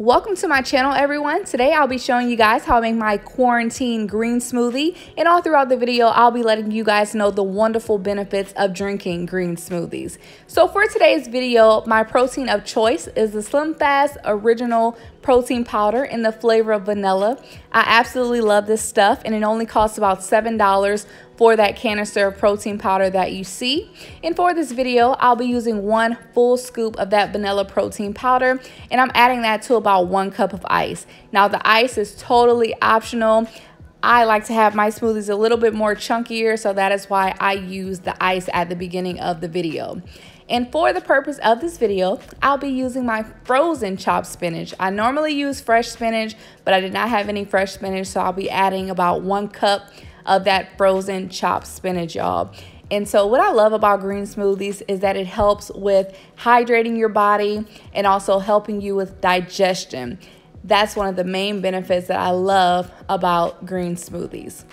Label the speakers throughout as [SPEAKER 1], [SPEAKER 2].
[SPEAKER 1] Welcome to my channel, everyone. Today I'll be showing you guys how I make my quarantine green smoothie, and all throughout the video I'll be letting you guys know the wonderful benefits of drinking green smoothies. So for today's video, my protein of choice is the Slim Fast Original Protein Powder in the flavor of vanilla. I absolutely love this stuff, and it only costs about $7 for that canister of protein powder that you see. And for this video, I'll be using 1 full scoop of that vanilla protein powder, and I'm adding that to about 1 cup of ice. Now the ice is totally optional. I like to have my smoothies a little bit more chunkier, so that is why I use the ice at the beginning of the video. And for the purpose of this video, I'll be using my frozen chopped spinach. I normally use fresh spinach, but I did not have any fresh spinach, so I'll be adding about 1 cup of that frozen chopped spinach, y'all. And so what I love about green smoothies is that it helps with hydrating your body and also helping you with digestion. That's one of the main benefits that I love about green smoothies.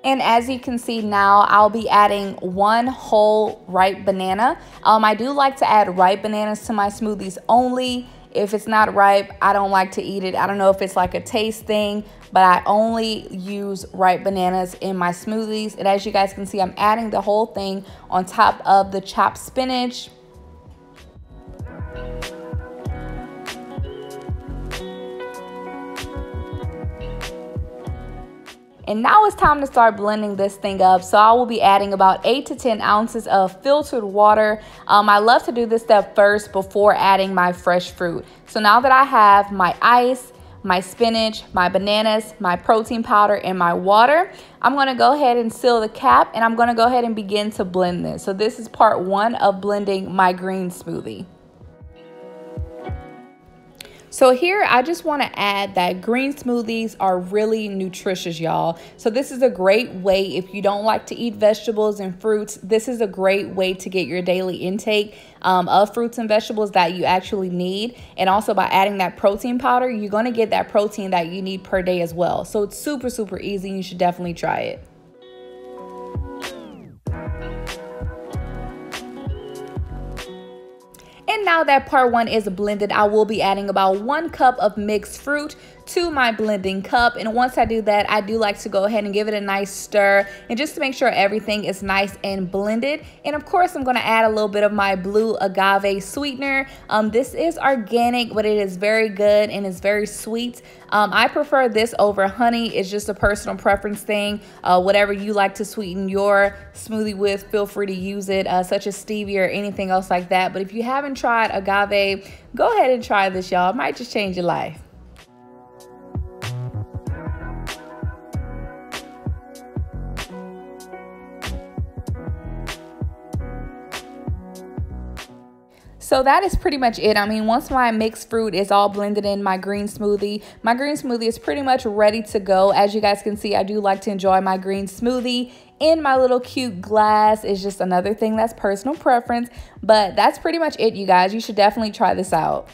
[SPEAKER 1] And as you can see now, I'll be adding 1 whole ripe banana. I do like to add ripe bananas to my smoothies only. If it's not ripe, I don't like to eat it. I don't know if it's like a taste thing, but I only use ripe bananas in my smoothies. And as you guys can see, I'm adding the whole thing on top of the chopped spinach. And now it's time to start blending this thing up. So I will be adding about 8 to 10 ounces of filtered water. I love to do this step first before adding my fresh fruit. So now that I have my ice, my spinach, my bananas, my protein powder, and my water, I'm gonna go ahead and seal the cap, and I'm gonna go ahead and begin to blend this. So this is part 1 of blending my green smoothie. So here, I just want to add that green smoothies are really nutritious, y'all. So this is a great way, if you don't like to eat vegetables and fruits, this is a great way to get your daily intake of fruits and vegetables that you actually need. And also by adding that protein powder, you're going to get that protein that you need per day as well. So it's super, super easy. You should definitely try it. And now that part 1 is blended, I will be adding about 1 cup of mixed fruit to my blending cup. And once I do that, I do like to go ahead and give it a nice stir, and just to make sure everything is nice and blended. And of course, I'm going to add a little bit of my blue agave sweetener. This is organic, but it is very good and it's very sweet. I prefer this over honey. It's just a personal preference thing. Whatever you like to sweeten your smoothie with, feel free to use it, such as stevia or anything else like that. But if you haven't tried agave, go ahead and try this, y'all. It might just change your life. So that is pretty much it. I mean, once my mixed fruit is all blended in my green smoothie is pretty much ready to go. As you guys can see, I do like to enjoy my green smoothie in my little cute glass. It's just another thing that's personal preference, but that's pretty much it, you guys. You should definitely try this out.